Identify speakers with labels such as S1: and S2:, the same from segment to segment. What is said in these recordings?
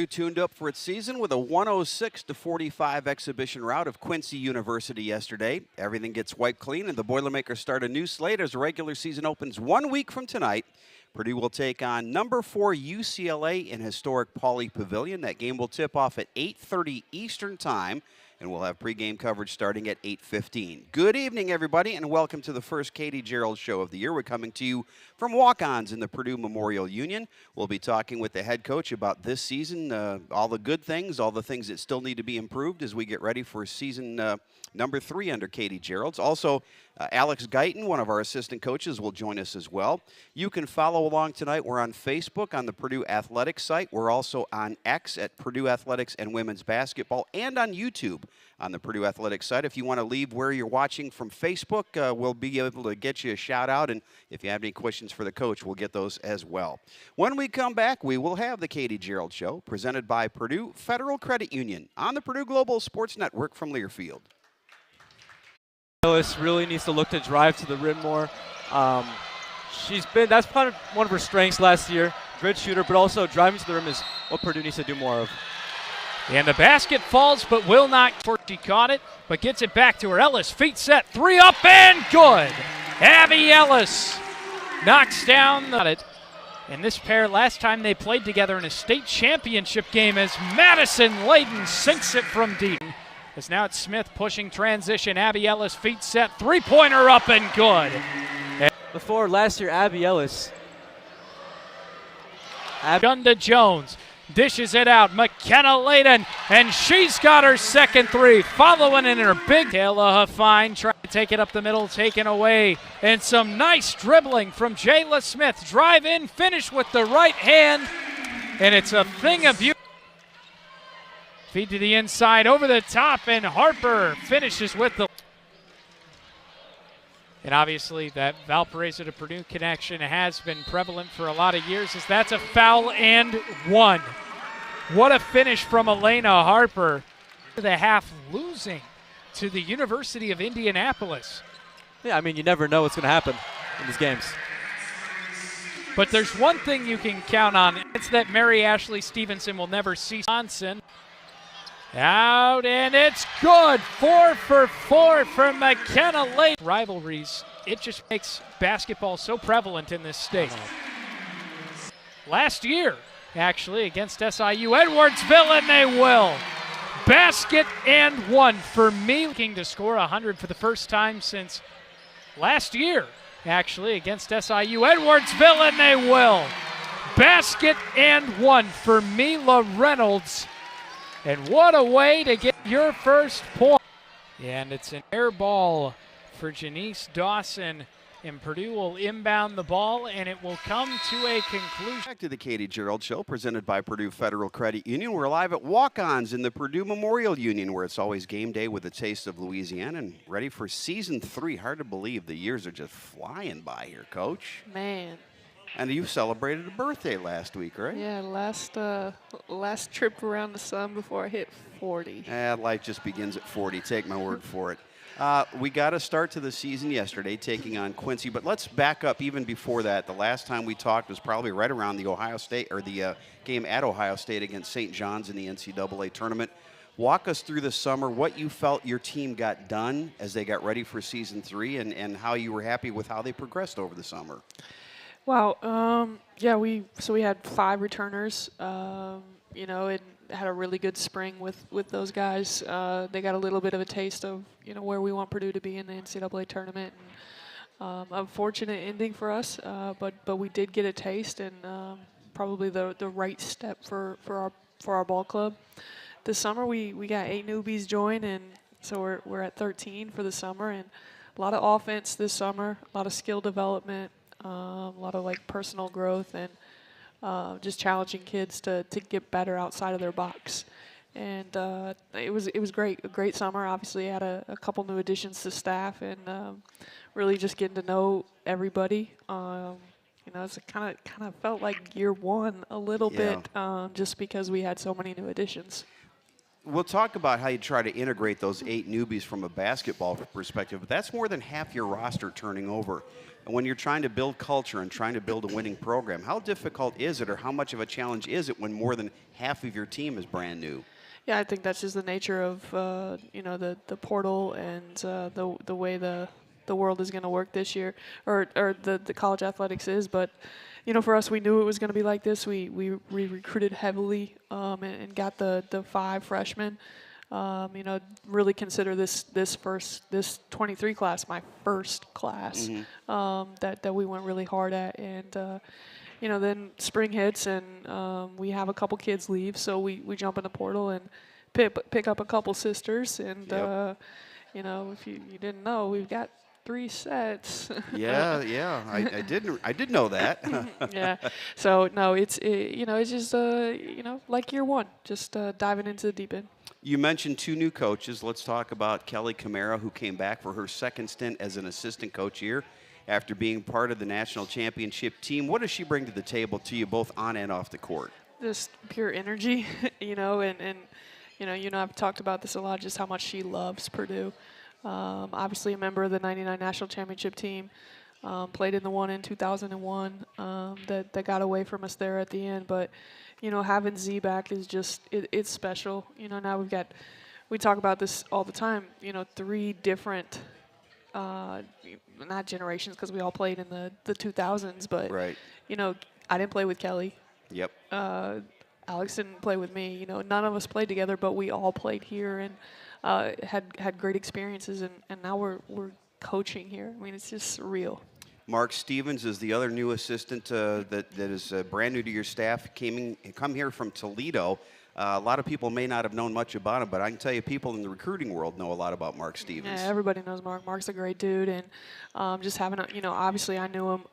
S1: Purdue tuned up for its season with a 106-45 exhibition rout of Quincy University yesterday. Everything gets wiped clean, and the Boilermakers start a new slate as the regular season opens 1 week from tonight. Purdue will take on number 4 UCLA in historic Pauley Pavilion. That game will tip off at 8:30 Eastern Time, and we'll have pregame coverage starting at 8:15. Good evening, everybody, and welcome to the first Katie Gearlds show of the year. We're coming to you from walk-ons in the Purdue Memorial Union. We'll be talking with the head coach about this season, all the good things, all the things that still need to be improved as we get ready for season number 3 under Katie Gearlds. Also, Alex Guyton, one of our assistant coaches, will join us as well. You can follow along tonight. We're on Facebook on the Purdue Athletics site. We're also on X at Purdue Athletics and Women's Basketball, and on YouTube on the Purdue Athletics site. If you want to leave where you're watching from Facebook, we'll be able to get you a shout out, and if you have any questions for the coach, we'll get those as well. When we come back, we will have the Katie Gearlds Show, presented by Purdue Federal Credit Union on the Purdue Global Sports Network from Learfield.
S2: Ellis really needs to look to drive to the rim more. That's part of one of her strengths last year. Good shooter, but also driving to the rim is what Purdue needs to do more of.
S3: And the basket falls, but will not. She caught it, but gets it back to her. Ellis, feet set, 3 up and good. Abby Ellis knocks down it. And this pair, last time they played together in a state championship game, as Madison Layden sinks it from deep. As now it's Smith pushing transition. Abby Ellis, feet set, 3-pointer up and good.
S2: Before last year, Abby Ellis.
S3: Gunda Jones dishes it out. McKenna Layden, and she's got her second 3. Following in her big. Kayla Huffine trying to take it up the middle, taken away. And some nice dribbling from Jayla Smith. Drive in, finish with the right hand. And it's a thing of beauty. Feed to the inside, over the top, and Harper finishes with the. And obviously that Valparaiso to Purdue connection has been prevalent for a lot of years, as that's a foul and 1. What a finish from Elena Harper. The half losing to the University of Indianapolis.
S2: Yeah, I mean, you never know what's going to happen in these games.
S3: But there's one thing you can count on. It's that Mary Ashley Stevenson will never see Johnson. Out, and it's good. 4 for 4 from McKenna Layden. Rivalries, it just makes basketball so prevalent in this state. Last year, actually, against SIU Edwardsville, and they will. Basket and 1 for me. Looking to score 100 for the first time since last year, actually, against SIU Edwardsville, and they will. Basket and 1 for Mila Reynolds. And what a way to get your first point. And it's an air ball for Janice Dawson. And Purdue will inbound the ball, and it will come to a conclusion.
S1: Back to the Katie Gearlds Show, presented by Purdue Federal Credit Union. We're live at walk-ons in the Purdue Memorial Union, where it's always game day with a taste of Louisiana, and ready for season 3. Hard to believe the years are just flying by here, Coach.
S4: Man.
S1: And you celebrated a birthday last week, right?
S4: Yeah, last trip around the sun before I hit 40.
S1: Life just begins at 40. Take my word for it. We got a start to the season yesterday, taking on Quincy. But let's back up even before that. The last time we talked was probably right around the Ohio State, or the game at Ohio State against St. John's in the NCAA tournament. Walk us through the summer, what you felt your team got done as they got ready for season 3, and how you were happy with how they progressed over the summer.
S4: Wow. Yeah, we had 5 returners. And had a really good spring with those guys. They got a little bit of a taste of where we want Purdue to be in the NCAA tournament. And, unfortunate ending for us, but we did get a taste, and probably the right step for our ball club. This summer we got 8 newbies join, and so we're at 13 for the summer, and a lot of offense this summer, a lot of skill development. A lot of personal growth, and just challenging kids to get better outside of their box. And it was great, a great summer. Obviously, had a couple new additions to staff, and really just getting to know everybody. It's kind of felt like year 1 a little bit, just because we had so many new additions.
S1: We'll talk about how you try to integrate those 8 newbies from a basketball perspective, but that's more than half your roster turning over. when you're trying to build culture and trying to build a winning program, how difficult is it, or how much of a challenge is it when more than half of your team is brand new?
S4: Yeah, I think that's just the nature of you know, the portal and the way the world is going to work this year, or the college athletics is. But you know, for us, we knew it was going to be like this. We recruited heavily and got the 5 freshmen. You know, really consider this 23 class my first class that we went really hard at. And you know, then spring hits and we have a couple kids leave, so we jump in the portal and pick up a couple sisters. And you know, if you didn't know, we've got 3 sets.
S1: Yeah, I did know that.
S4: Yeah. So no, you know, it's just you know, like year one, just diving into the deep end.
S1: You mentioned 2 new coaches. Let's talk about Kelly Camara, who came back for her second stint as an assistant coach here after being part of the national championship team. What does she bring to the table to you, both on and off the court?
S4: Just pure energy, you know, and you know, I've talked about this a lot, just how much she loves Purdue. Obviously a member of the '99 national championship team, played in the one in 2001 that got away from us there at the end. But you know, having Z back is just it's special. You know, now we talk about this all the time. You know, 3 different not generations, because we all played in the 2000s, but
S1: right.
S4: You know, I didn't play with Kelly.
S1: Yep.
S4: Alex didn't play with me. You know, none of us played together, but we all played here and had great experiences. And now we're coaching here. I mean, it's just surreal.
S1: Mark Stevens is the other new assistant that is brand new to your staff. Come here from Toledo. A lot of people may not have known much about him, but I can tell you people in the recruiting world know a lot about Mark Stevens.
S4: Yeah, everybody knows Mark. Mark's a great dude, and just having you know, obviously I knew him,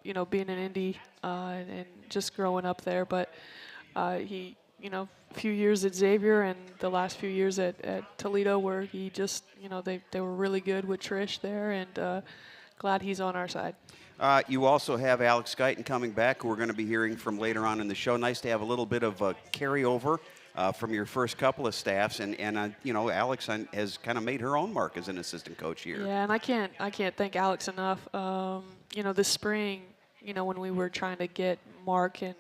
S4: you know, being in Indy and just growing up there, but he, you know, a few years at Xavier and the last few years at Toledo, where he just, you know, they were really good with Trish there, and glad he's on our side.
S1: You also have Alex Guyton coming back, who we're going to be hearing from later on in the show. Nice to have a little bit of a carryover from your first couple of staffs, and you know, Alex has kind of made her own mark as an assistant coach here.
S4: Yeah, and I can't thank Alex enough. You know, this spring, you know, when we were trying to get Mark and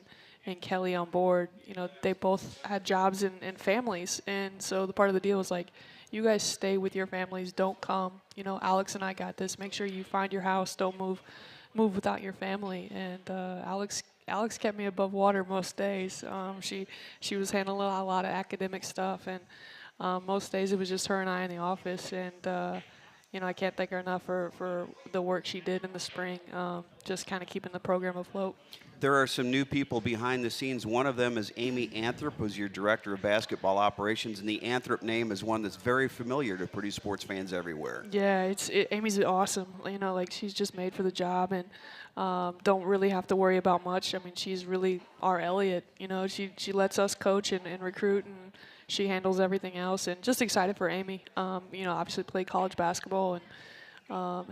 S4: Kelly on board, you know, they both had jobs and families, and so the part of the deal was like, you guys stay with your families, don't come. You know, Alex and I got this. Make sure you find your house, don't move without your family. And Alex kept me above water most days. She was handling a lot of academic stuff, and most days it was just her and I in the office. And you know, I can't thank her enough for the work she did in the spring, just kind of keeping the program afloat.
S1: There are some new people behind the scenes. One of them is Amy Anthrop, who's your director of basketball operations, and the Anthrop name is one that's very familiar to Purdue sports fans everywhere.
S4: Yeah, Amy's awesome. You know, like, she's just made for the job, and don't really have to worry about much. I mean, she's really our Elliot. You know, she lets us coach and recruit, and she handles everything else. And just excited for Amy. You know, obviously played college basketball and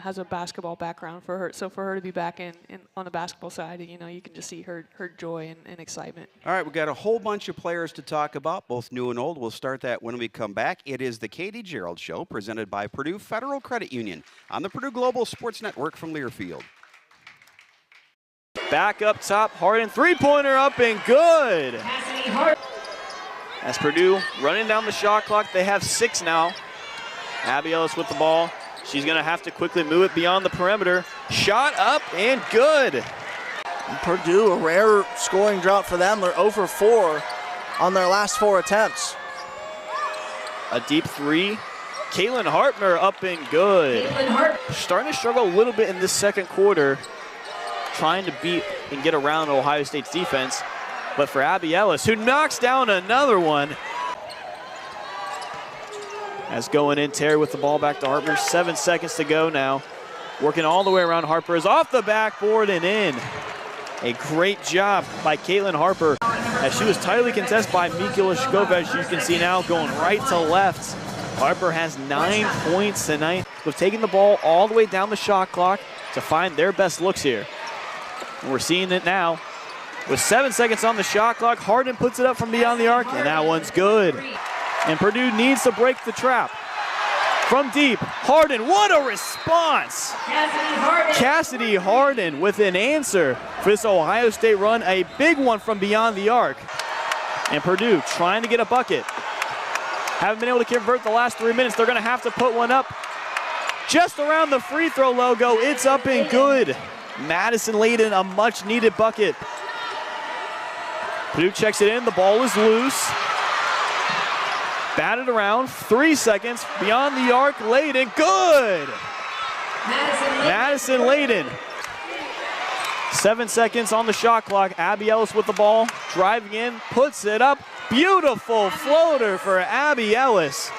S4: has a basketball background for her. So for her to be back on the basketball side, you know, you can just see her joy and excitement.
S1: All right, we've got a whole bunch of players to talk about, both new and old. We'll start that when we come back. It is the Katie Gearlds Show, presented by Purdue Federal Credit Union on the Purdue Global Sports Network from Learfield.
S5: Back up top, Harden, three-pointer up and good. As Purdue running down the shot clock, they have 6 now. Abby Ellis with the ball. She's going to have to quickly move it beyond the perimeter. Shot up and good.
S6: And Purdue, a rare scoring drought for them. They're 0 for 4 on their last 4 attempts.
S5: A deep 3. Caitlin Hartner up and good. Starting to struggle a little bit in this second quarter, trying to beat and get around Ohio State's defense. But for Abby Ellis, who knocks down another one. As going in, Terry with the ball back to Harper. 7 seconds to go now. Working all the way around. Harper is off the backboard and in. A great job by Caitlin Harper, as she was tightly contested by Mika Lashkova, as you can see now, going right to left. Harper has 9 points tonight. They've taken the ball all the way down the shot clock to find their best looks here. And we're seeing it now. With 7 seconds on the shot clock, Harden puts it up from beyond the arc, and that one's good. And Purdue needs to break the trap. From deep, Harden, what a response! Cassidy Harden with an answer for this Ohio State run, a big one from beyond the arc. And Purdue trying to get a bucket. Haven't been able to convert the last 3 minutes. They're gonna have to put one up just around the free throw logo. It's up and good. Madison Layden, a much needed bucket. Purdue checks it in, the ball is loose. Batted around, 3 seconds, beyond the arc, Layden, good! Madison Layden. 7 seconds on the shot clock. Abby Ellis with the ball, driving in, puts it up. Beautiful floater for Abby Ellis.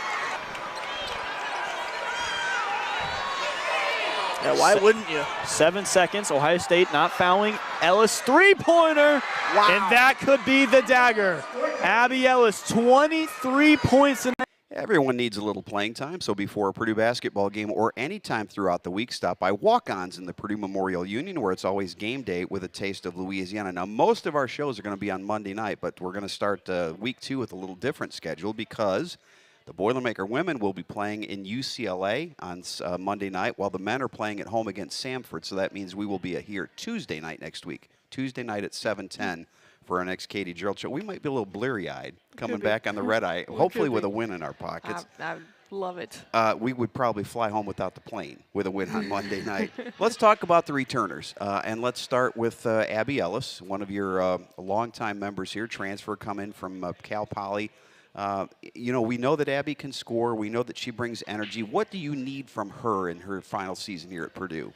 S6: Yeah, why wouldn't you?
S5: 7 seconds, Ohio State not fouling. Ellis, three-pointer,
S6: Wow.
S5: and that could be the dagger. Abby Ellis, 23 points in that.
S1: Everyone needs a little playing time, so before a Purdue basketball game or any time throughout the week, stop by Walk-Ons in the Purdue Memorial Union, where it's always game day with a taste of Louisiana. Now, most of our shows are going to be on Monday night, but we're going to start week 2 with a little different schedule because the Boilermaker women will be playing in UCLA on Monday night, while the men are playing at home against Samford, so that means we will be here Tuesday night next week, Tuesday night at 7:10. For our next Katie Gearlds show. We might be a little bleary-eyed coming back on the red eye, hopefully with a win in our pockets.
S4: I love it.
S1: We would probably fly home without the plane with a win on Monday night. Let's talk about the returners, and let's start with Abby Ellis, one of your longtime members here, transfer coming from Cal Poly. You know, we know that Abby can score. We know that she brings energy. What do you need from her in her final season here at Purdue?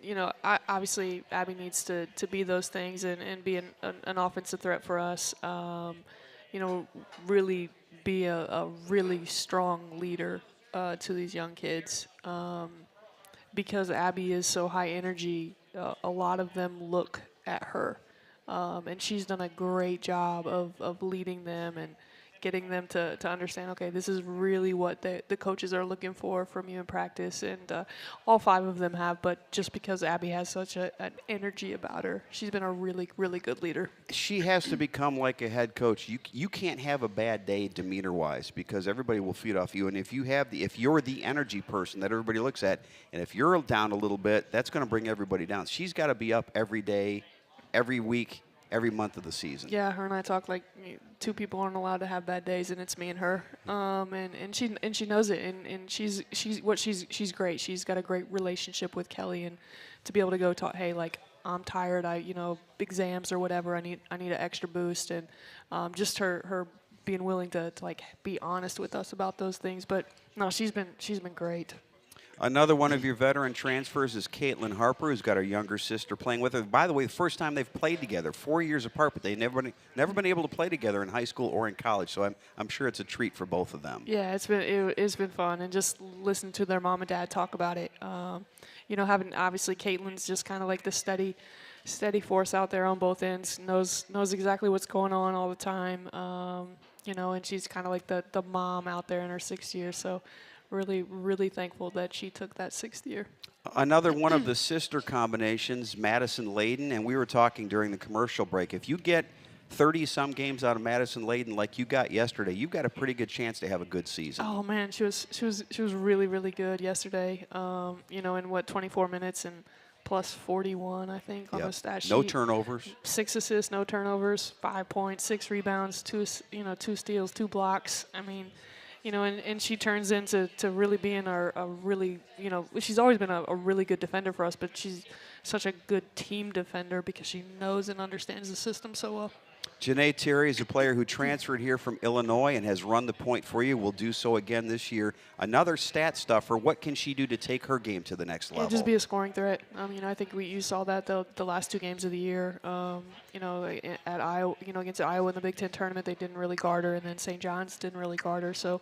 S4: You know, obviously Abby needs to be those things and be an offensive threat for us. You know, really be a really strong leader to these young kids. Because Abby is so high energy, a lot of them look at her. And she's done a great job of leading them and getting them to understand, okay, this is really what the coaches are looking for from you in practice. And all 5 of them have, but just because Abby has such an energy about her, she's been a really, really good leader.
S1: She has to become like a head coach. You can't have a bad day demeanor-wise because everybody will feed off you. And if you're the energy person that everybody looks at, and if you're down a little bit, that's going to bring everybody down. She's got to be up every day, every week, every month of the season.
S4: Yeah, her and I talk like 2 people aren't allowed to have bad days, and it's me and her. And she knows it, and she's great. She's got a great relationship with Kelly, and to be able to go talk, hey, like I'm tired, exams or whatever, I need an extra boost, and just her being willing to like be honest with us about those things. But no, she's been great.
S1: Another one of your veteran transfers is Caitlin Harper, who's got her younger sister playing with her. By the way, the first time they've played together, 4 years apart, but they've never been able to play together in high school or in college. So I'm sure it's a treat for both of them.
S4: Yeah, it's been fun, and just listen to their mom and dad talk about it. You know, having obviously Caitlin's just kind of like the steady force out there on both ends. Knows exactly what's going on all the time. You know, and she's kind of like the mom out there in her 6th year. So. Really, really thankful that she took that 6th year.
S1: Another one of the sister combinations, Madison Layden, and we were talking during the commercial break. If you get 30-some games out of Madison Layden like you got yesterday, you've got a pretty good chance to have a good season.
S4: Oh man, she was really, really good yesterday. You know, in 24 minutes and plus 41, I think, on the stat sheet.
S1: No turnovers.
S4: 6 assists, no turnovers, 5 points, 6 rebounds, 2 steals, 2 blocks. I mean. You know, and she turns into really being a really, you know, she's always been a really good defender for us, but she's such a good team defender because she knows and understands the system so well.
S1: Janae Terry is a player who transferred here from Illinois and has run the point for you. Will do so again this year. Another stat stuffer. What can she do to take her game to the next level?
S4: Yeah, just be a scoring threat. You know, I think you saw that the last 2 games of the year. You know, at Iowa, you know, against Iowa in the Big Ten tournament, they didn't really guard her, and then St. John's didn't really guard her. So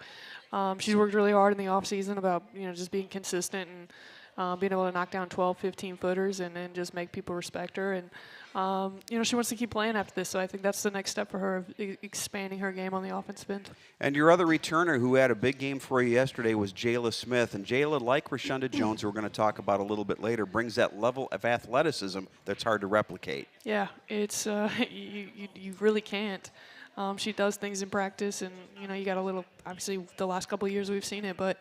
S4: she's worked really hard in the offseason about, you know, just being consistent and being able to knock down 12, 15-footers and then just make people respect her. And you know, she wants to keep playing after this, so I think that's the next step for her, of expanding her game on the offensive end.
S1: And your other returner who had a big game for you yesterday was Jayla Smith. And Jayla, like Rashonda Jones, who we're going to talk about a little bit later, brings that level of athleticism that's hard to replicate.
S4: Yeah, it's you really can't. She does things in practice, and you got a little. Obviously, the last couple of years we've seen it, but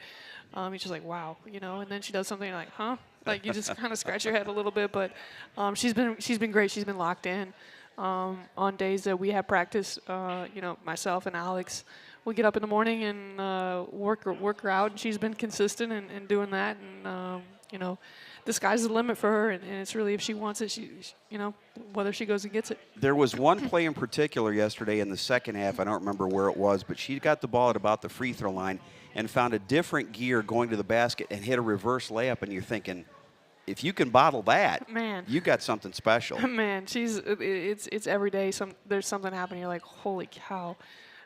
S4: you're just like, wow, And then she does something like, huh? Like you just kind of scratch your head a little bit. But she's been great. She's been locked in. On days that we have practice, myself and Alex, we get up in the morning and work her out, and she's been consistent in doing that. And the sky's the limit for her, and it's really if she wants it, whether she goes and gets it.
S1: There was one play in particular yesterday in the second half. I don't remember where it was, but she got the ball at about the free throw line and found a different gear going to the basket and hit a reverse layup, and you're thinking, if you can bottle that,
S4: man,
S1: you got something special.
S4: Man, it's every day. There's something happening. You're like, holy cow.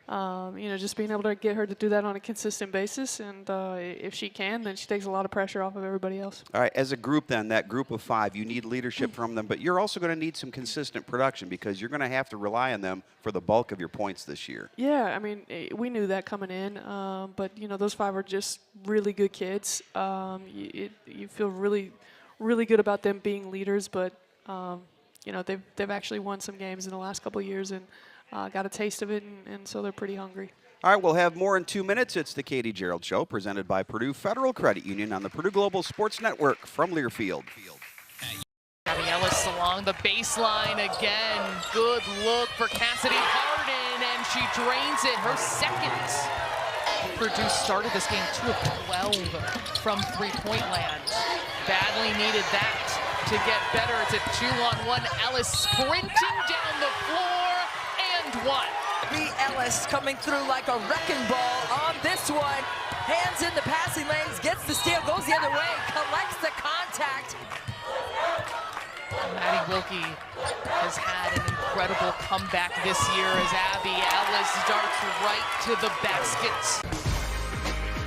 S4: Just being able to get her to do that on a consistent basis, and if she can, then she takes a lot of pressure off of everybody else.
S1: All right, as a group then, that group of 5, you need leadership from them, but you're also going to need some consistent production because you're going to have to rely on them for the bulk of your points this year.
S4: Yeah, I mean, we knew that coming in, but, those 5 are just really good kids. You feel really good about them being leaders, but, they've actually won some games in the last couple of years and got a taste of it, and so they're pretty hungry.
S1: All right, we'll have more in 2 minutes. It's the Katie Gearlds Show, presented by Purdue Federal Credit Union on the Purdue Global Sports Network from Learfield.
S7: Gabby Ellis along the baseline again. Good look for Cassidy Harden, and she drains it, her second. Purdue started this game 2 of 12 from three-point land. Badly needed that to get better. It's a 2-on-1. Ellis sprinting down the floor and one.
S8: B. Ellis coming through like a wrecking ball on this one. Hands in the passing lanes, gets the steal, goes the other way, collects the contact.
S7: Maddie Wilkie has had an incredible comeback this year as Abby Ellis darts right to the basket.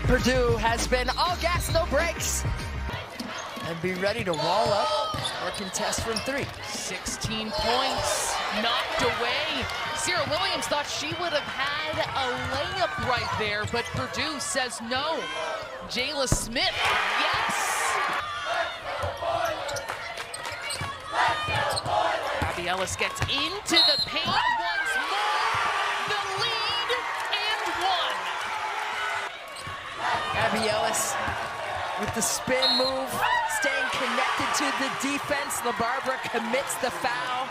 S8: Purdue has been all gas, no brakes. And be ready to wall up or contest from 3.
S7: 16 points, knocked away. Sarah Williams thought she would have had a layup right there, but Purdue says no. Jayla Smith, yes! Abby Ellis gets into the paint once more. The lead and one.
S8: Abby Ellis with the spin move, staying connected to the defense. LaBarbara commits the foul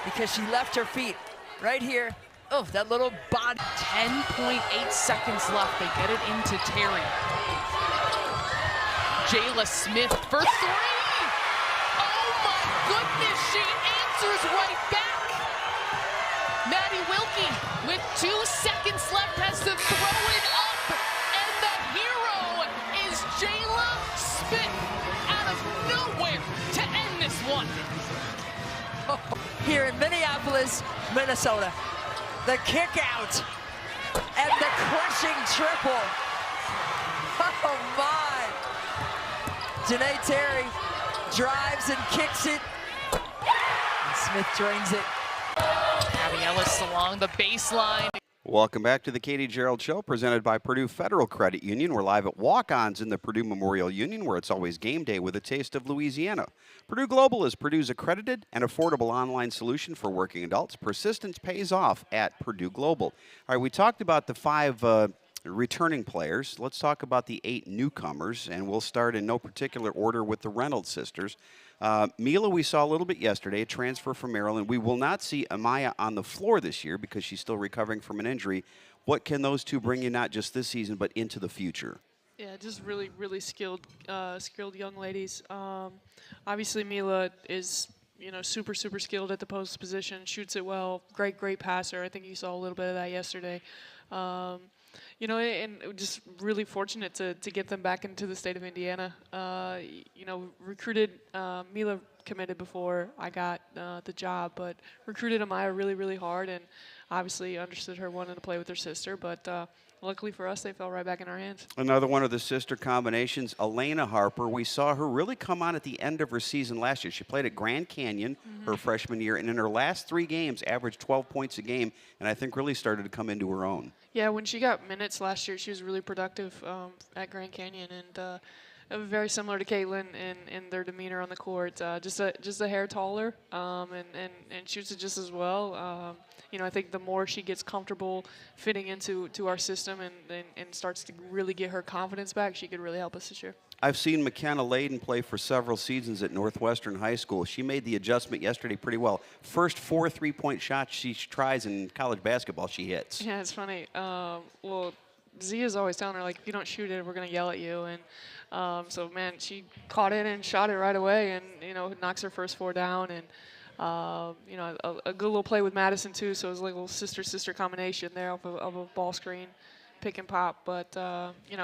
S8: because she left her feet right here. Oh, that little body.
S7: 10.8 seconds left. They get it into Terry. Jayla Smith for 3. Oh my goodness, she answers right back. Maddie Wilkie with 2 seconds left has to throw it up. And the hero is Jayla Smith out of nowhere to end this one.
S8: Here in Minneapolis, Minnesota. The kick out and the crushing triple. Oh my. Janae Terry drives and kicks it. And Smith drains it.
S7: Abby Ellis along the baseline.
S1: Welcome back to the Katie Gearlds Show, presented by Purdue Federal Credit Union. We're live at Walk-Ons in the Purdue Memorial Union, where it's always game day with a taste of Louisiana. Purdue Global is Purdue's accredited and affordable online solution for working adults. Persistence pays off at Purdue Global. All right, we talked about the 5 returning players. Let's talk about the 8 newcomers, and we'll start in no particular order with the Reynolds sisters. Mila, we saw a little bit yesterday, a transfer from Maryland. We will not see Amaya on the floor this year because she's still recovering from an injury. What can those 2 bring you, not just this season, but into the future?
S4: Yeah, just really, really skilled young ladies. Obviously, Mila is, super, super skilled at the post position, shoots it well, great passer. I think you saw a little bit of that yesterday. And just really fortunate to get them back into the state of Indiana. Recruited, Mila committed before I got the job, but recruited Amaya really, really hard, and obviously understood her wanting to play with her sister, but luckily for us, they fell right back in our hands.
S1: Another one of the sister combinations, Elena Harper. We saw her really come on at the end of her season last year. She played at Grand Canyon her freshman year, and in her last 3 games, averaged 12 points a game, and I think really started to come into her own.
S4: Yeah, when she got minutes last year, she was really productive at Grand Canyon, and very similar to Caitlin in their demeanor on the court. Just a hair taller, and shoots it just as well. I think the more she gets comfortable fitting into our system and starts to really get her confidence back, she could really help us this year.
S1: I've seen McKenna Layden play for several seasons at Northwestern High School. She made the adjustment yesterday pretty well. First 4 3-point shots she tries in college basketball, she hits.
S4: Yeah, it's funny. Well, Zia's always telling her, like, if you don't shoot it, we're going to yell at you. And so, man, she caught it and shot it right away and, knocks her first 4 down. And, a good little play with Madison, too. So it was like a little sister-sister combination there of a ball screen. Pick and pop, but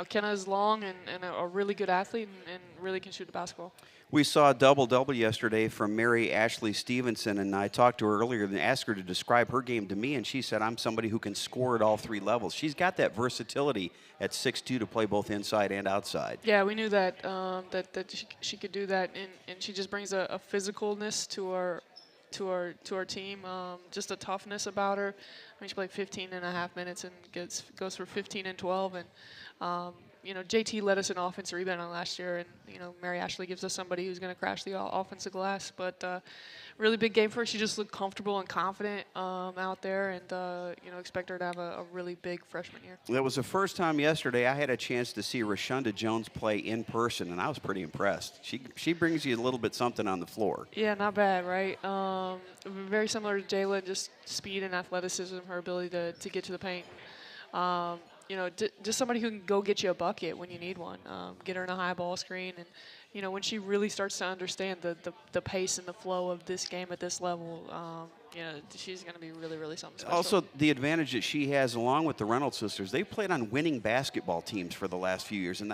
S4: Kenna is long and a really good athlete and really can shoot the basketball.
S1: We saw a double-double yesterday from Mary Ashley Stevenson, and I talked to her earlier and asked her to describe her game to me, and she said, I'm somebody who can score at all 3 levels. She's got that versatility at 6'2" to play both inside and outside.
S4: Yeah, we knew that she could do that, and she just brings a physicalness to our team, just a toughness about her. I mean, she played 15.5 minutes and goes for 15 and 12. And, JT led us in offensive rebounding last year. And, Mary Ashley gives us somebody who's going to crash the offensive glass. But really big game for her. She just looked comfortable and confident out there. And, expect her to have a really big freshman year.
S1: That was the first time yesterday I had a chance to see Rashonda Jones play in person, and I was pretty impressed. She brings you a little bit something on the floor.
S4: Yeah, not bad, right? Very similar to Jayla, just speed and athleticism, her ability to get to the paint. Just somebody who can go get you a bucket when you need one, get her in a high ball screen. And, when she really starts to understand the pace and the flow of this game at this level, she's going to be really, really something special.
S1: Also, the advantage that she has, along with the Reynolds sisters, they've played on winning basketball teams for the last few years, and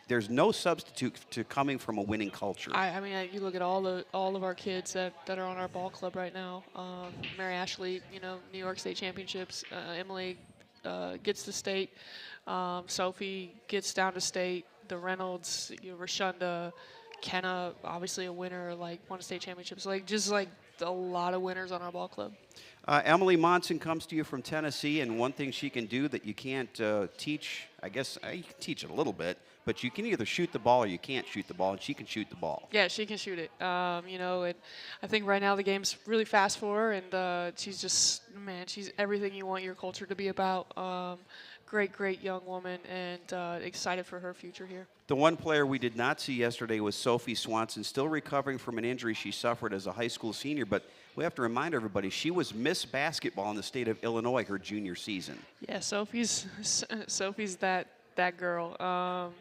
S1: there's no substitute to coming from a winning culture.
S4: I mean, you look at all of our kids that are on our ball club right now. Mary Ashley, New York State championships. Emily gets to state. Sophie gets down to state. The Reynolds, Rashonda, Kenna, obviously a winner, won a state championships. Just a lot of winners on our ball club.
S1: Emily Monson comes to you from Tennessee, and one thing she can do that you can't teach, I guess you can teach it a little bit, but you can either shoot the ball or you can't shoot the ball, and she can shoot the ball.
S4: Yeah, she can shoot it. And I think right now the game's really fast for her, and she's everything you want your culture to be about. Great young woman, and excited for her future here.
S1: The one player we did not see yesterday was Sophie Swanson, still recovering from an injury she suffered as a high school senior, but we have to remind everybody she was Miss Basketball in the state of Illinois her junior season.
S4: Yeah, Sophie's that girl.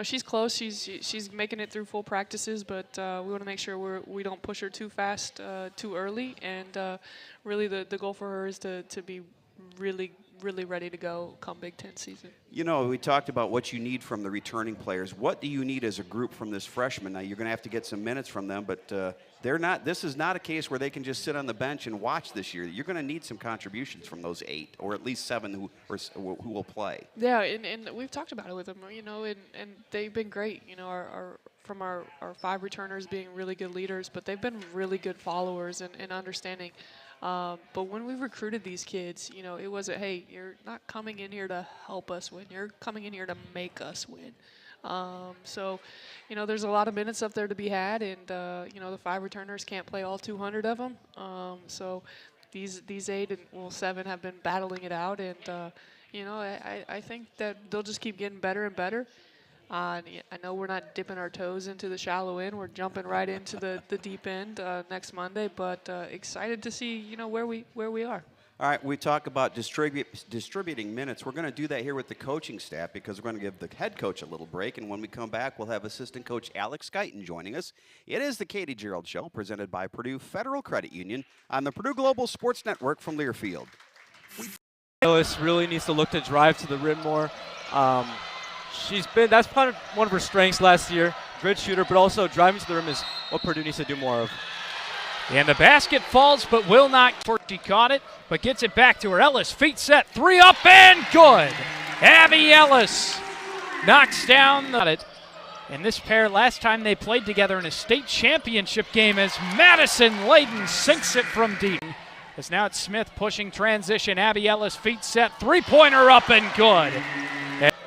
S4: She's close. She's making it through full practices, but we want to make sure we don't push her too fast, too early. And really, the goal for her is to be really ready to go come Big Ten season.
S1: We talked about what you need from the returning players. What do you need as a group from this freshman? Now, you're going to have to get some minutes from them, but this is not a case where they can just sit on the bench and watch this year. You're going to need some contributions from those 8, or at least 7 who will play.
S4: Yeah, and we've talked about it with them, and they've been great. Our 5 returners being really good leaders, but they've been really good followers and understanding. But when we recruited these kids, it wasn't, hey, you're not coming in here to help us win. You're coming in here to make us win. So, there's a lot of minutes up there to be had, and, the 5 returners can't play all 200 of them. So these 8 and 7 have been battling it out, and, I think that they'll just keep getting better and better. I know we're not dipping our toes into the shallow end. We're jumping right into the deep end next Monday, but excited to see, where we are.
S1: All right, we talk about distributing minutes. We're going to do that here with the coaching staff because we're going to give the head coach a little break, and when we come back, we'll have assistant coach Alex Guyton joining us. It is the Katie Gearlds Show, presented by Purdue Federal Credit Union on the Purdue Global Sports Network from Learfield.
S2: Ellis really needs to look to drive to the rim more. That's kind of one of her strengths last year. Good shooter, but also driving to the rim is what Purdue needs to do more of.
S3: And the basket falls, but will not. She caught it, but gets it back to her. Ellis, feet set, 3 up and good. Abby Ellis knocks down it. And this pair, last time they played together in a state championship game, as Madison Layden sinks it from deep. As now it's Smith pushing transition. Abby Ellis, feet set, 3-pointer up and good.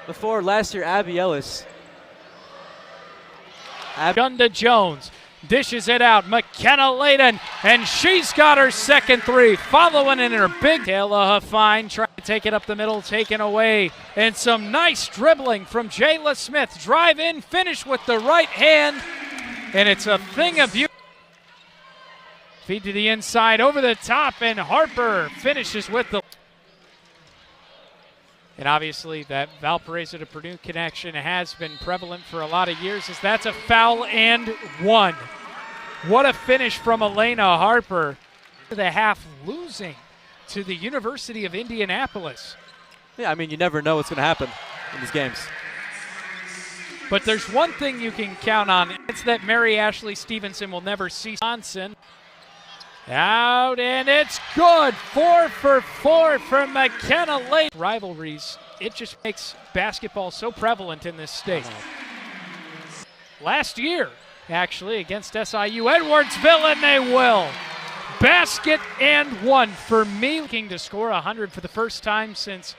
S2: Before last year, Abby Ellis
S3: Gunda Jones dishes it out. McKenna Layden, and she's got her second three. Following in her big. Kayla Huffine trying to take it up the middle, taken away. And some nice dribbling from Jayla Smith. Drive in, finish with the right hand. And it's a thing of beauty. Feed to the inside, over the top, and Harper finishes with the. And obviously that Valparaiso to Purdue connection has been prevalent for a lot of years, as that's a foul and one. What a finish from Elena Harper. The half losing to the University of Indianapolis.
S2: Yeah, I mean, you never know what's going to happen in these games.
S3: But there's one thing you can count on. It's that Mary Ashley Stevenson will never see. Johnson out, and it's good. 4 for 4 from McKenna Lake. Rivalries, it just makes basketball so prevalent in this state. Last year, actually, against SIU Edwardsville, and they will. Basket and one for me. Looking to score 100 for the first time since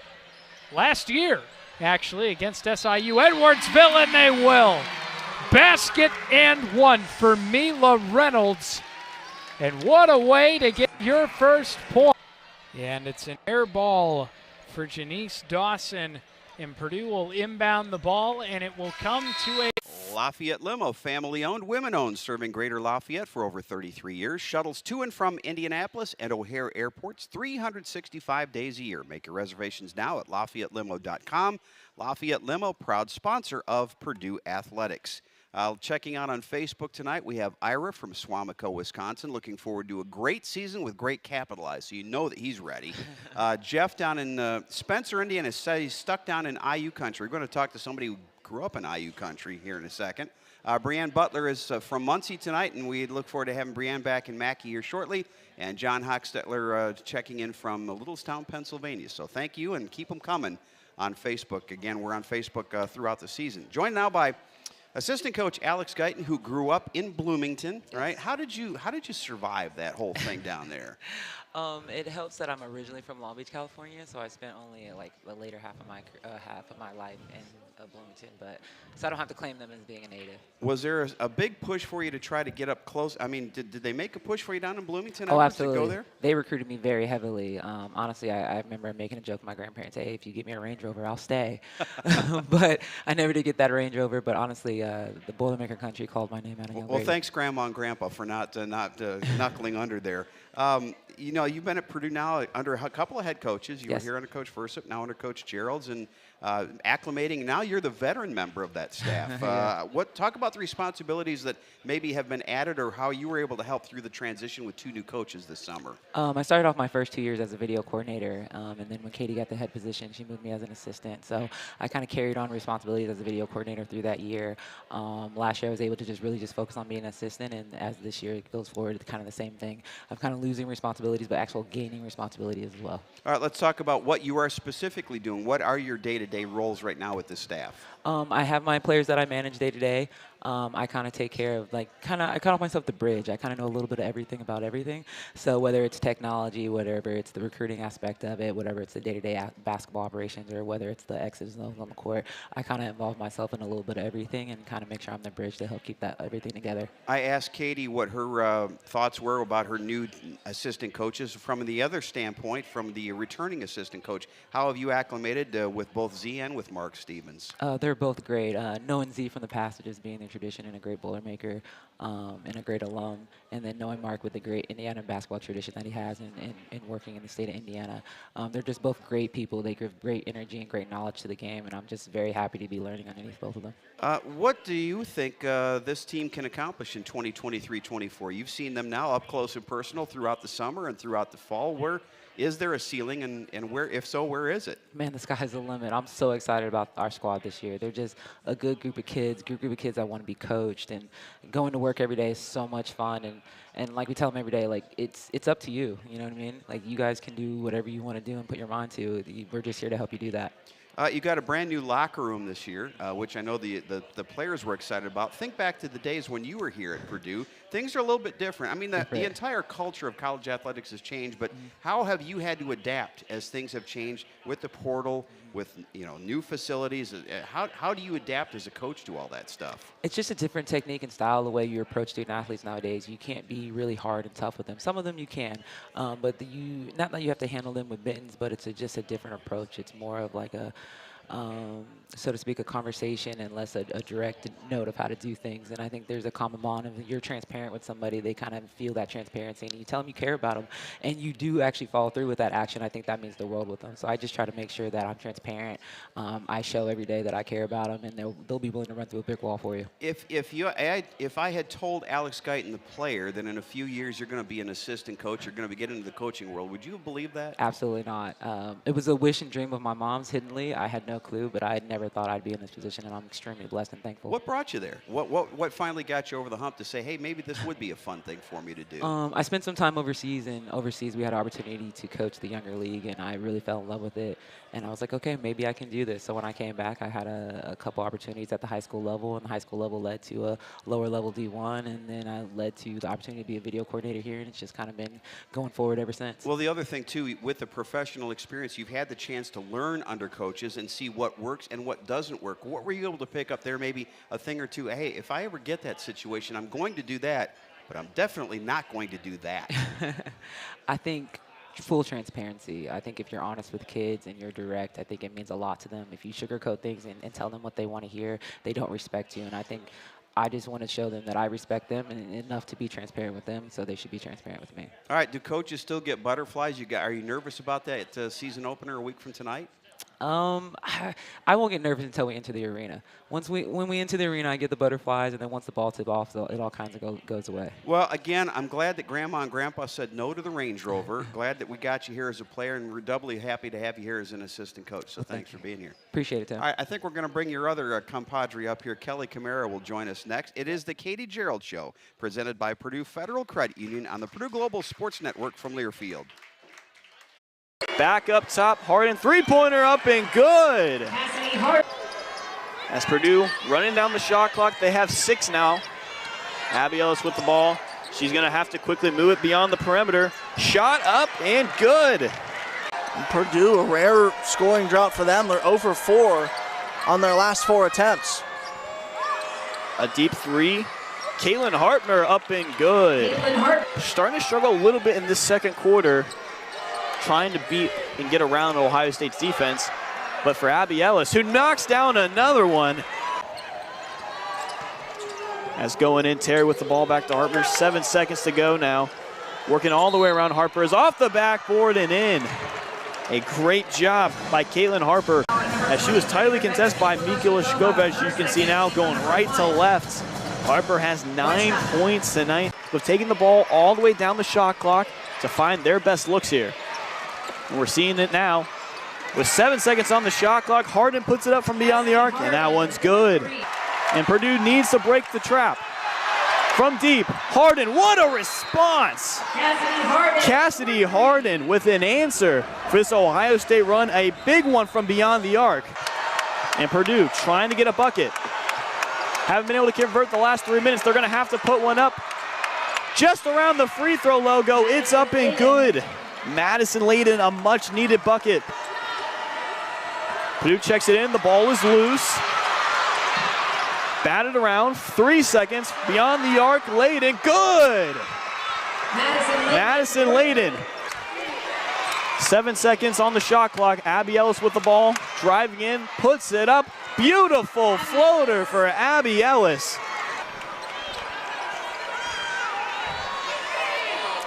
S3: last year, actually, against SIU Edwardsville, and they will. Basket and one for Mila Reynolds. And what a way to get your first point. And it's an air ball for Janice Dawson. And Purdue will inbound the ball, and it will come to a.
S1: Lafayette Limo, family-owned, women-owned, serving Greater Lafayette for over 33 years. Shuttles to and from Indianapolis and O'Hare airports 365 days a year. Make your reservations now at LafayetteLimo.com. Lafayette Limo, proud sponsor of Purdue Athletics. Checking out on Facebook tonight, we have Ira from Swamico, Wisconsin. Looking forward to a great season with great capitalized, so you know that he's ready. Jeff down in Spencer, Indiana, says he's stuck down in IU country. We're going to talk to somebody who grew up in IU country here in a second. Brianne Butler is from Muncie tonight, and we look forward to having Brianne back in Mackey here shortly. And John Hochstetler checking in from Littlestown, Pennsylvania. So thank you, and keep them coming on Facebook. Again, we're on Facebook throughout the season. Joined now by assistant coach Alex Guyton, who grew up in Bloomington, right? How did you survive that whole thing down there?
S9: It helps that I'm originally from Long Beach, California, so I spent only like the later half of my life in Bloomington, but so I don't have to claim them as being a native.
S1: Was there a big push for you to try to get up close? I mean, did they make a push for you down in Bloomington?
S9: Oh, absolutely.
S1: To go there?
S9: They recruited me very heavily. Honestly, I remember making a joke with my grandparents, hey, if you get me a Range Rover, I'll stay. But I never did get that Range Rover, but honestly, the Boilermaker country called my name out of young
S1: Well,
S9: grade.
S1: thanks, Grandma and Grandpa, for not knuckling under there. You know, you've been at Purdue now under a couple of head coaches. You were here under Coach Fursup, now under Coach Gearlds, and acclimating. Now you're the veteran member of that staff. Talk about the responsibilities that maybe have been added, or how you were able to help through the transition with 2 new coaches this summer.
S9: I started off my first 2 years as a video coordinator, and then when Katie got the head position, she moved me as an assistant. So I kind of carried on responsibilities as a video coordinator through that year. Last year I was able to really focus on being an assistant, and as this year goes forward, it's kind of the same thing. I'm kind of losing responsibilities, but actual gaining responsibility as well.
S1: All right, let's talk about what you are specifically doing. What are your day-to-day roles right now with the staff?
S9: I have my players that I manage day to day. I kind of take care of, I call myself the bridge. I kind of know a little bit of everything about everything. So whether it's technology, whatever it's the recruiting aspect of it, whatever it's the day-to-day basketball operations, or whether it's the X's and O's on the court, I kind of involve myself in a little bit of everything and kind of make sure I'm the bridge to help keep everything together.
S1: I asked Katie what her thoughts were about her new assistant coaches. From the other standpoint, from the returning assistant coach, how have you acclimated with both Z and with Mark Stevens?
S9: They're both great. Knowing Z from the past, just being their tradition and a great Boilermaker and a great alum, and then knowing Mark with the great Indiana basketball tradition that he has in working in the state of Indiana. They're just both great people. They give great energy and great knowledge to the game, and I'm just very happy to be learning underneath both of them.
S1: What do you think this team can accomplish in 2023-24? You've seen them now up close and personal throughout the summer and throughout the fall. Where is there a ceiling, and where, if so, where is it?
S9: Man, the sky's the limit. I'm so excited about our squad this year. They're just a good group of kids, that want to be coached, and going to work every day is so much fun. And like we tell them every day, it's up to you. You know what I mean? You guys can do whatever you want to do and put your mind to. We're just here to help you do that.
S1: You got a brand new locker room this year, which I know the players were excited about. Think back to the days when you were here at Purdue. Things are a little bit different. I mean, the entire culture of college athletics has changed, but how have you had to adapt as things have changed with the portal, with new facilities? How do you adapt as a coach to all that stuff?
S9: It's just a different technique and style, the way you approach student athletes nowadays. You can't be really hard and tough with them. Some of them you can, but not that you have to handle them with mittens, but it's just a different approach. It's more of like a so to speak, a conversation and less a direct note of how to do things. And I think there's a common bond of you're transparent with somebody, they kind of feel that transparency, and you tell them you care about them, and you do actually follow through with that action. I think that means the world with them. So I just try to make sure that I'm transparent. I show every day that I care about them, and they'll be willing to run through a brick wall for you.
S1: If I had told Alex Guyton, the player, that in a few years you're going to be an assistant coach, you're going to get into the coaching world, would you have believed that?
S9: Absolutely not. It was a wish and dream of my mom's hiddenly. I had no clue, but I had never thought I'd be in this position, and I'm extremely blessed and thankful.
S1: What brought you there? What finally got you over the hump to say, hey, maybe this would be a fun thing for me to do?
S9: I spent some time overseas, and overseas we had an opportunity to coach the younger league, and I really fell in love with it. And I was like, okay, maybe I can do this. So when I came back, I had a couple opportunities at the high school level, and the high school level led to a lower level D1, and then I led to the opportunity to be a video coordinator here, and it's just kind of been going forward ever since.
S1: Well, the other thing, too, with the professional experience, you've had the chance to learn under coaches and see what works and what doesn't work. What were you able to pick up there, maybe a thing or two? Hey, if I ever get that situation, I'm going to do that, but I'm definitely not going to do that.
S9: I think full transparency. I think if you're honest with kids and you're direct, I think it means a lot to them. If you sugarcoat things and tell them what they want to hear, they don't respect you. And I think I just want to show them that I respect them and enough to be transparent with them, so they should be transparent with me.
S1: All right, do coaches still get butterflies? Are you nervous about that season opener a week from tonight?
S9: I won't get nervous until we enter the arena. When we enter the arena, I get the butterflies, and then once the ball tips off, it all kinds of goes away.
S1: Well, again, I'm glad that Grandma and Grandpa said no to the Range Rover. Glad that we got you here as a player, and we're doubly happy to have you here as an assistant coach. So thanks for being here.
S9: Appreciate it, Tim.
S1: All right, I think we're going to bring your other compadre up here. Kelly Camara will join us next. It is the Katie Gearlds Show, presented by Purdue Federal Credit Union on the Purdue Global Sports Network from Learfield.
S5: Back up top, Harden, three-pointer up and good. As Purdue running down the shot clock, they have 6 now. Abby Ellis with the ball. She's gonna have to quickly move it beyond the perimeter. Shot up and good.
S6: And Purdue, a rare scoring drought for them. They're 0 for 4 on their last 4 attempts.
S5: A deep three. Caitlin Hartner up and good. Starting to struggle a little bit in this second quarter, trying to beat and get around Ohio State's defense. But for Abby Ellis, who knocks down another one. As going in, Terry with the ball back to Harper. 7 seconds to go now. Working all the way around Harper is off the backboard and in. A great job by Caitlin Harper as she was tightly contested by Mikula Shkova. You can see now going right to left. Harper has 9 points tonight. They've taken the ball all the way down the shot clock to find their best looks here. And we're seeing it now. With 7 seconds on the shot clock, Harden puts it up from beyond the arc, and that one's good. And Purdue needs to break the trap. From deep, Harden, what a response! Cassidy Harden with an answer for this Ohio State run, a big one from beyond the arc. And Purdue trying to get a bucket. Haven't been able to convert the last 3 minutes. They're gonna have to put one up just around the free throw logo. It's up and good. Madison Layden, a much needed bucket. Purdue checks it in, the ball is loose. Batted around, 3 seconds, beyond the arc, Layden, good! Madison Layden. 7 seconds on the shot clock, Abby Ellis with the ball, driving in, puts it up. Beautiful floater for Abby Ellis.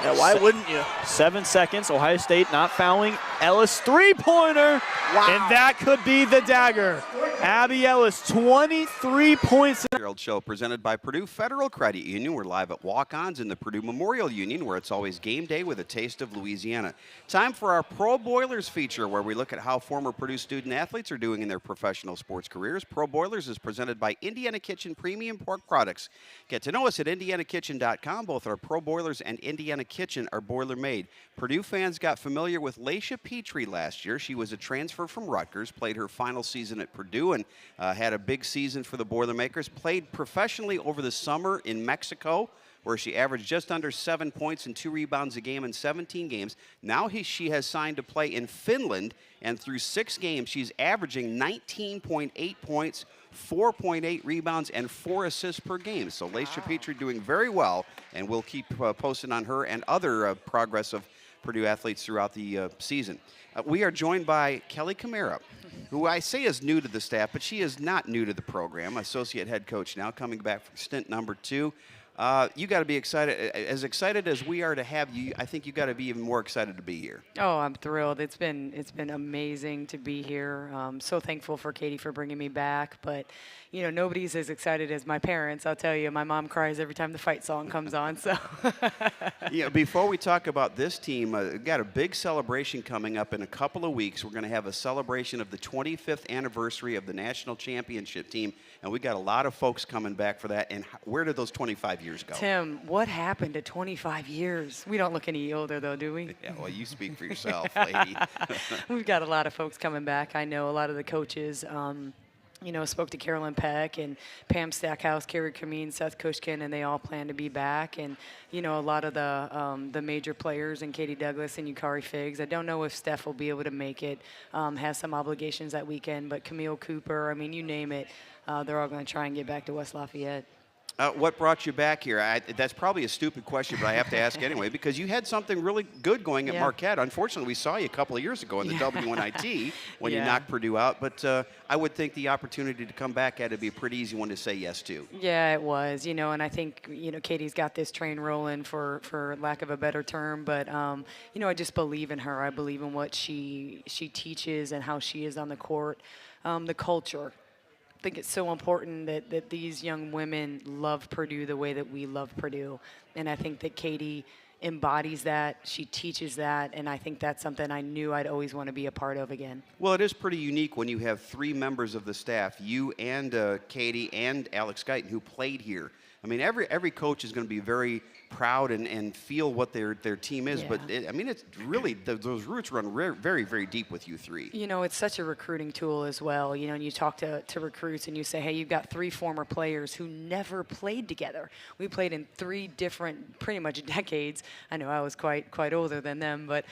S6: Yeah, why wouldn't you?
S5: 7 seconds, Ohio State not fouling. Ellis, three-pointer,
S6: wow.
S5: And that could be the dagger. Abby Ellis, 23 points.
S1: Gearlds show presented by Purdue Federal Credit Union. We're live at Walk-Ons in the Purdue Memorial Union, where it's always game day with a taste of Louisiana. Time for our Pro Boilers feature, where we look at how former Purdue student athletes are doing in their professional sports careers. Pro Boilers is presented by Indiana Kitchen Premium Pork Products. Get to know us at indianakitchen.com. Both our Pro Boilers and Indiana Kitchen are boiler-made. Purdue fans got familiar with Laisha Petrie last year. She was a transfer from Rutgers, played her final season at Purdue, and had a big season for the Boilermakers. Played professionally over the summer in Mexico, where she averaged just under 7 points and 2 rebounds a game in 17 games. Now she has signed to play in Finland, and through 6 games, she's averaging 19.8 points, 4.8 rebounds, and 4 assists per game. So Laisha Petrie doing very well, and we'll keep posting on her and other progress of Purdue athletes throughout the season. We are joined by Kelly Camara, who I say is new to the staff, but she is not new to the program. Associate head coach now, coming back from stint number 2. You got to be excited. As excited as we are to have you, I think you got to be even more excited to be here.
S10: Oh, I'm thrilled. It's been amazing to be here. So thankful for Katie for bringing me back. But you know, nobody's as excited as my parents. I'll tell you, my mom cries every time the fight song comes on. So.
S1: Yeah. Before we talk about this team, we've got a big celebration coming up in a couple of weeks. We're going to have a celebration of the 25th anniversary of the national championship team, and we got a lot of folks coming back for that. And where did those 25 years go?
S10: Tim, what happened to 25 years? We don't look any older, though, do we?
S1: Yeah, well, you speak for yourself, lady.
S10: We've got a lot of folks coming back. I know a lot of the coaches. You know, spoke to Carolyn Peck and Pam Stackhouse, Carrie Kameen, Seth Kushkin, and they all plan to be back. And, you know, a lot of the major players, and Katie Douglas and Yukari Figs. I don't know if Steph will be able to make it, has some obligations that weekend, but Camille Cooper, I mean, you name it, they're all going to try and get back to West Lafayette.
S1: What brought you back here? That's probably a stupid question, but I have to ask anyway, because you had something really good going at Marquette. Unfortunately, we saw you a couple of years ago in the WNIT when you knocked Purdue out, but I would think the opportunity to come back had to be a pretty easy one to say yes to.
S10: Yeah, it was, you know, and I think, you know, Katie's got this train rolling, for lack of a better term, but, you know, I just believe in her. I believe in what she teaches and how she is on the court, the culture. I think it's so important that these young women love Purdue the way that we love Purdue. And I think that Katie embodies that, she teaches that, and I think that's something I knew I'd always want to be a part of again.
S1: Well, it is pretty unique when you have 3 members of the staff, you and Katie and Alex Guyton, who played here. I mean, every coach is going to be very proud and feel what their team is, but I mean, it's really, those roots run very, very deep with you 3.
S10: You know, it's such a recruiting tool as well. You know, and you talk to recruits and you say, hey, you've got 3 former players who never played together. We played in 3 different, pretty much decades. I know I was quite older than them, but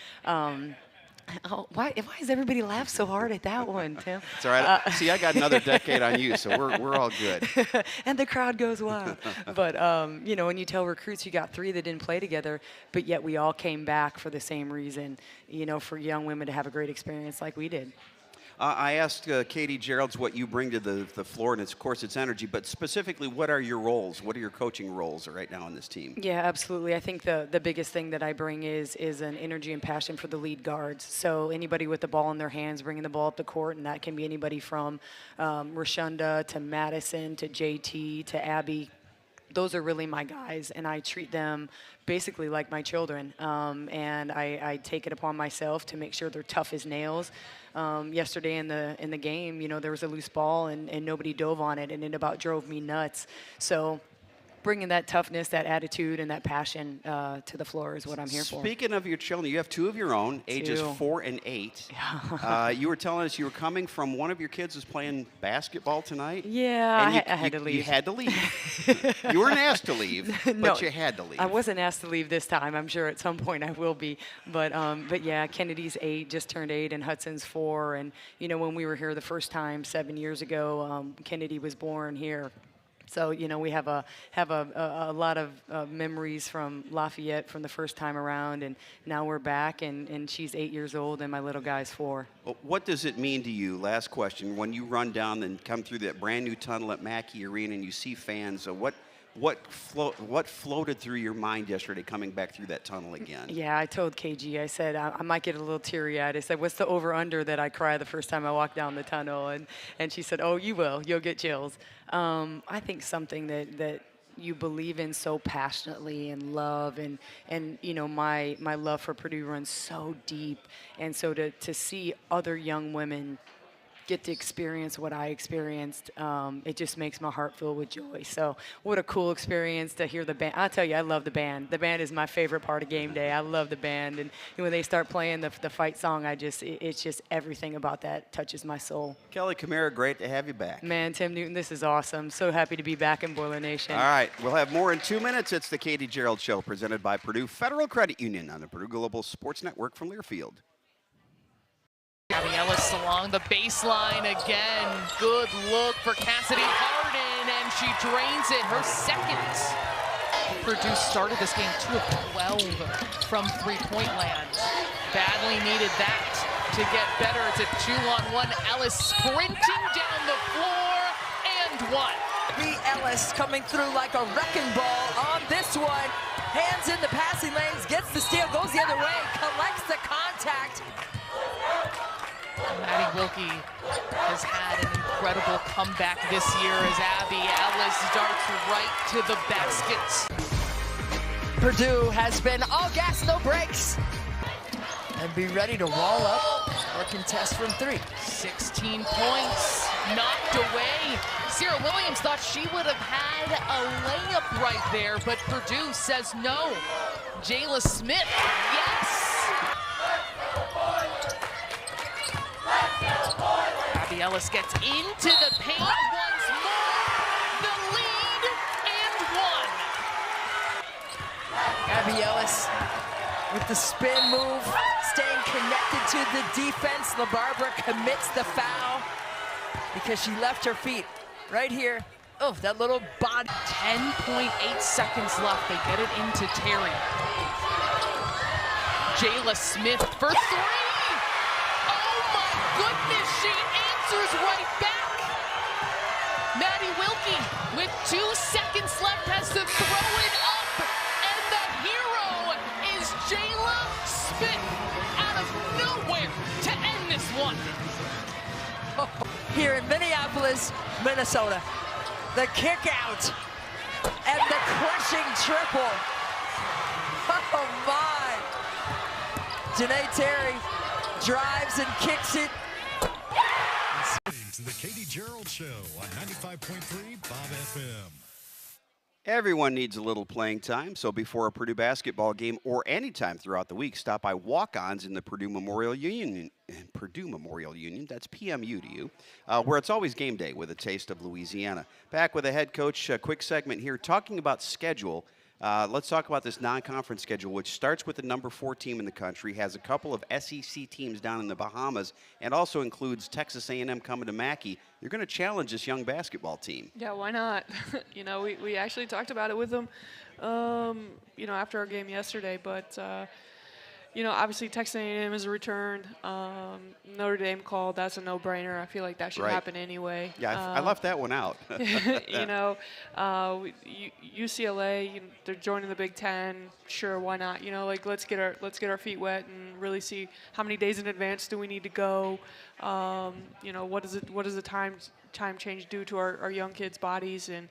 S10: why does everybody laugh so hard at that one, Tim?
S1: It's all right. See, I got another decade on you, so we're all good.
S10: And the crowd goes wild. But, you know, when you tell recruits you got 3 that didn't play together, but yet we all came back for the same reason, you know, for young women to have a great experience like we did.
S1: I asked Katie Gearlds what you bring to the floor, and of course it's energy, but specifically, what are your roles? What are your coaching roles right now on this team?
S10: Yeah, absolutely. I think the biggest thing that I bring is an energy and passion for the lead guards. So anybody with the ball in their hands, bringing the ball up the court, and that can be anybody from Rashunda to Madison to JT to Abby. Those are really my guys, and I treat them basically like my children. And I take it upon myself to make sure they're tough as nails. Yesterday in the game, you know, there was a loose ball and nobody dove on it, and it about drove me nuts. So bringing that toughness, that attitude, and that passion to the floor is what I'm here for.
S1: Speaking of your children, you have 2 of your own, ages 4 and 8. You were telling us you were coming from, one of your kids was playing basketball tonight.
S10: Yeah, I had to leave.
S1: You had to leave. You weren't asked to leave, but you had to leave.
S10: I wasn't asked to leave this time. I'm sure at some point I will be. But yeah, Kennedy's 8, just turned 8, and Hudson's 4. And, you know, when we were here the first time 7 years ago, Kennedy was born here. So, you know, we have a lot of memories from Lafayette from the first time around, and now we're back, and she's 8 years old, and my little guy's 4.
S1: Well, what does it mean to you, last question, when you run down and come through that brand new tunnel at Mackey Arena and you see fans, what floated through your mind yesterday coming back through that tunnel again?
S10: Yeah, I told KG, I said, I might get a little teary-eyed. I said, what's the over-under that I cry the first time I walk down the tunnel? And she said, oh, you will. You'll get chills. I think something that you believe in so passionately and love, and you know, my love for Purdue runs so deep. And so to see other young women get to experience what I experienced, it just makes my heart fill with joy. So what a cool experience to hear the band. I'll tell you, I love the band. The band is my favorite part of game day. I love the band. And when they start playing the fight song, it's just everything about that touches my soul.
S1: Kelly Camara, great to have you back.
S10: Man, Tim Newton, this is awesome. So happy to be back in Boiler Nation.
S1: All right, we'll have more in 2 minutes. It's the Katie Gearlds Show presented by Purdue Federal Credit Union on the Purdue Global Sports Network from Learfield.
S7: Gabby Ellis along the baseline again. Good look for Cassidy Harden, and she drains it, her second. Purdue started this game 2 of 12 from three-point land. Badly needed that to get better. It's a 2-on-1. Ellis sprinting down the floor, and one.
S8: B. Ellis coming through like a wrecking ball on this one. Hands in the passing lanes, gets the steal, goes the other way, collects the contact.
S7: Maddie Wilkie has had an incredible comeback this year as Abby Ellis darts right to the basket.
S8: Purdue has been all gas, no brakes. And be ready to wall up or contest from 3.
S7: 16 points, knocked away. Sarah Williams thought she would have had a layup right there, but Purdue says no. Jayla Smith, yes! Abby Ellis gets into the paint once more. The lead and one.
S8: Abby Ellis with the spin move, staying connected to the defense. LaBarbera commits the foul because she left her feet right here. Oh, that little body.
S7: 10.8 seconds left. They get it into Terry. Jayla Smith for 3. Goodness, she answers right back. Maddie Wilkie with 2 seconds left has to throw it up, and the hero is Jayla Smith out of nowhere to end this one.
S8: Here in Minneapolis, Minnesota, the kick out and the crushing triple. Oh my! Janae Terry drives and kicks it.
S11: To the Katie Gearlds Show on 95.3 Bob FM.
S1: Everyone needs a little playing time, so before a Purdue basketball game or any time throughout the week, stop by Walk-Ons in the Purdue Memorial Union. That's PMU to you, where it's always game day with a taste of Louisiana. Back with the head coach, a quick segment here talking about schedule. Let's talk about this non-conference schedule, which starts with the number 4 team in the country, has a couple of SEC teams down in the Bahamas, and also includes Texas A&M coming to Mackey. You're going to challenge this young basketball team.
S4: Yeah, why not? You know, we actually talked about it with them, you know, after our game yesterday. But, you know, obviously Texas A&M is returned. Notre Dame called. That's a no-brainer. I feel like that should happen anyway.
S1: Yeah, I left that one out.
S4: You know, UCLA, you know, they're joining the Big Ten. Sure, why not? You know, like let's get our feet wet and really see how many days in advance do we need to go. You know, what does the time change do to our young kids' bodies, and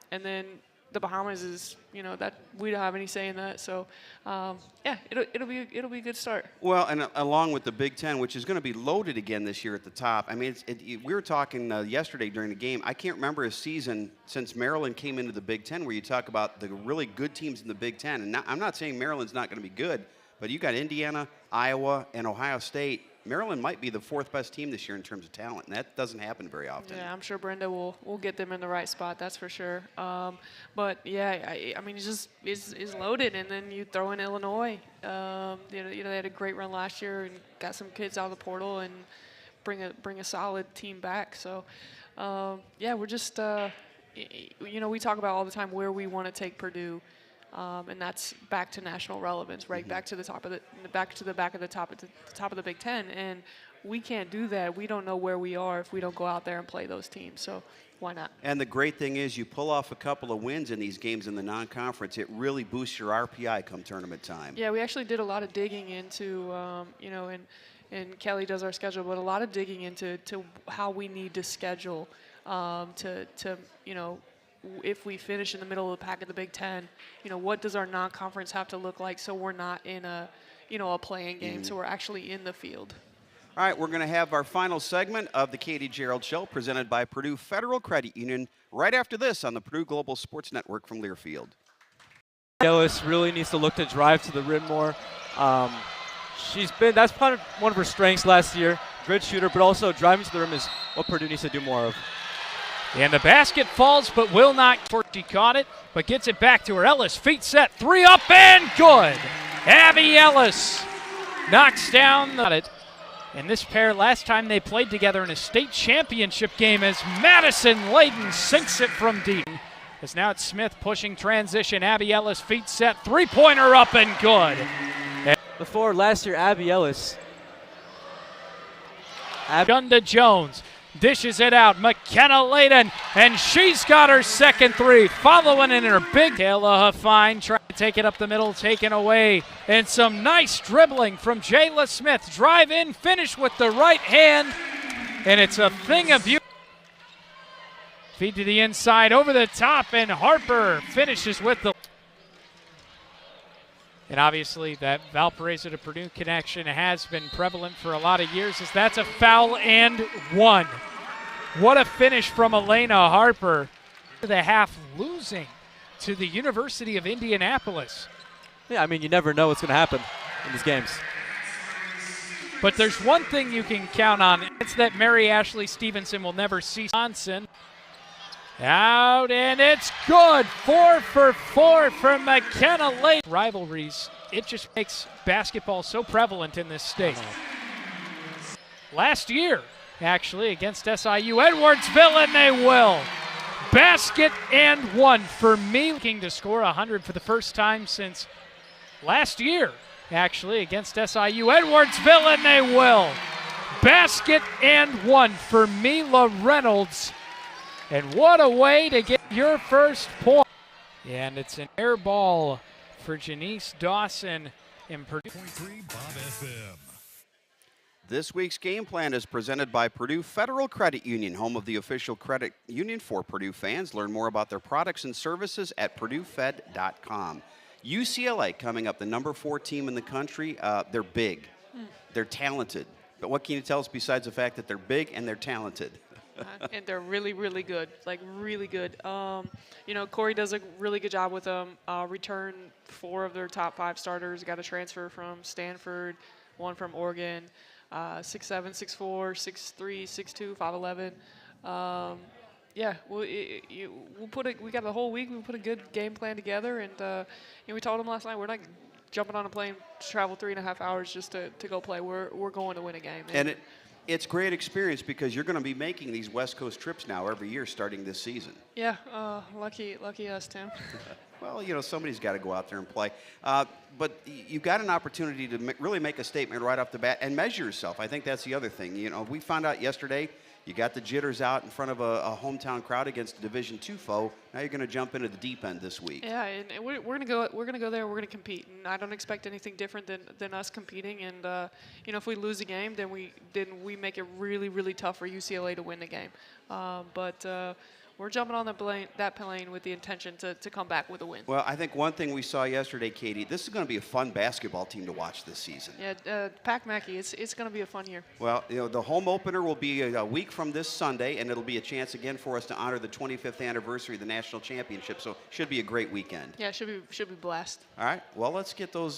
S4: then the Bahamas is, you know, that we don't have any say in that. So, yeah, it'll be a good start.
S1: Well, and along with the Big Ten, which is going to be loaded again this year at the top. I mean, we were talking yesterday during the game. I can't remember a season since Maryland came into the Big Ten where you talk about the really good teams in the Big Ten. And I'm not saying Maryland's not going to be good, but you got Indiana, Iowa, and Ohio State. Maryland might be the 4th best team this year in terms of talent, and that doesn't happen very often.
S4: Yeah, I'm sure Brenda will get them in the right spot. That's for sure. But yeah, I mean, it's just is loaded, and then you throw in Illinois. You know, they had a great run last year and got some kids out of the portal and bring a solid team back. So yeah, we're just you know, we talk about all the time where we want to take Purdue. And that's back to national relevance, right? Back to the top of the top of the Big Ten, and we can't do that. We don't know where we are if we don't go out there and play those teams. So why not?
S1: And the great thing is, you pull off a couple of wins in these games in the non-conference, it really boosts your RPI come tournament time.
S4: Yeah, we actually did a lot of digging into, and Kelly does our schedule, but a lot of digging into how we need to schedule if we finish in the middle of the pack of the Big Ten, what does our non-conference have to look like so we're not in a playing game, so we're actually in the field.
S1: All right, we're going to have our final segment of the Katie Gearlds Show presented by Purdue Federal Credit Union right after this on the Purdue Global Sports Network from Learfield.
S2: Ellis really needs to look to drive to the rim more. That's part of one of her strengths last year, good shooter, but also driving to the rim is what Purdue needs to do more of.
S3: And the basket falls, but will not. She caught it, but gets it back to her. Ellis, feet set, three up and good. Abby Ellis knocks down it. And this pair, last time they played together in a state championship game, as Madison Layden sinks it from deep. As now it's Smith pushing transition. Abby Ellis, feet set, three-pointer up and good.
S2: Before last year, Abby Ellis.
S3: Gunda Jones dishes it out. McKenna Layden, and she's got her second three. Following in her big. Kayla Huffine trying to take it up the middle, taken away. And some nice dribbling from Jayla Smith. Drive in, finish with the right hand. And it's a thing of beauty. Feed to the inside, over the top, and Harper finishes with the. And obviously that Valparaiso to Purdue connection has been prevalent for a lot of years, as that's a foul and one. What a finish from Elena Harper. The half losing to the University of Indianapolis.
S2: Yeah, I mean, you never know what's going to happen in these games.
S3: But there's one thing you can count on. It's that Mary Ashley Stevenson will never see Johnson. Out, and it's good. 4 for 4 from McKenna Layden. Rivalries, it just makes basketball so prevalent in this state. Last year, actually, against SIU Edwardsville, and they will. Basket and one for me. Looking to score 100 for the first time since last year, actually, against SIU Edwardsville, and they will. Basket and one for Mila Reynolds. And what a way to get your first point. And it's an air ball for Janice Dawson in Purdue.
S1: This week's game plan is presented by Purdue Federal Credit Union, home of the official credit union for Purdue fans. Learn more about their products and services at purduefed.com. UCLA coming up, the number 4 team in the country. They're big. They're talented. But what can you tell us besides the fact that they're big and they're talented?
S4: And they're really, really good, like really good. Corey does a really good job with them. Return 4 of their top 5 starters. Got a transfer from Stanford, 1 from Oregon. 6'7", 6'4", 6'3", 6'2", 5'11". We got the whole week. We put a good game plan together, and we told them last night we're not jumping on a plane to travel 3.5 hours just to go play. We're going to win a game.
S1: And it's great experience because you're going to be making these West Coast trips now every year starting this season.
S4: Yeah, lucky us, Tim.
S1: Well, somebody's got to go out there and play. But you've got an opportunity to really make a statement right off the bat and measure yourself. I think that's the other thing. We found out yesterday you got the jitters out in front of a hometown crowd against a Division II foe. Now you're going to jump into the deep end this week.
S4: Yeah, and we're going to go there. We're going to compete, and I don't expect anything different than us competing. And if we lose a game, then we make it really, really tough for UCLA to win the game. But we're jumping on that plane with the intention to come back with a win.
S1: Well, I think one thing we saw yesterday, Katie, this is going to be a fun basketball team to watch this season.
S4: Yeah, Pac Mackey, it's going to be a fun year.
S1: Well, the home opener will be a week from this Sunday, and it'll be a chance again for us to honor the 25th anniversary of the national championship. So should be a great weekend.
S4: Yeah, should be blast.
S1: All right. Well, let's get those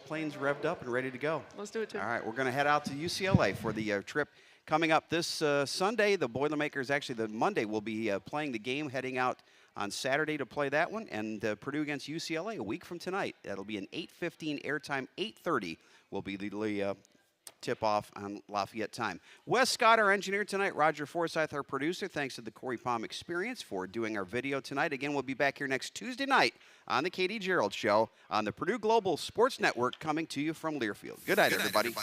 S1: planes revved up and ready to go.
S4: Let's do it, Tim.
S1: All right. We're going to head out to UCLA for the trip. Coming up this Sunday, the Boilermakers, actually the Monday, will be playing the game, heading out on Saturday to play that one. And Purdue against UCLA a week from tonight. That'll be an 8:15 airtime. 8:30 will be the tip-off on Lafayette time. Wes Scott, our engineer tonight. Roger Forsyth, our producer. Thanks to the Corey Palm Experience for doing our video tonight. Again, we'll be back here next Tuesday night on the Katie Gearlds Show on the Purdue Global Sports Network, coming to you from Learfield. Good night, everybody.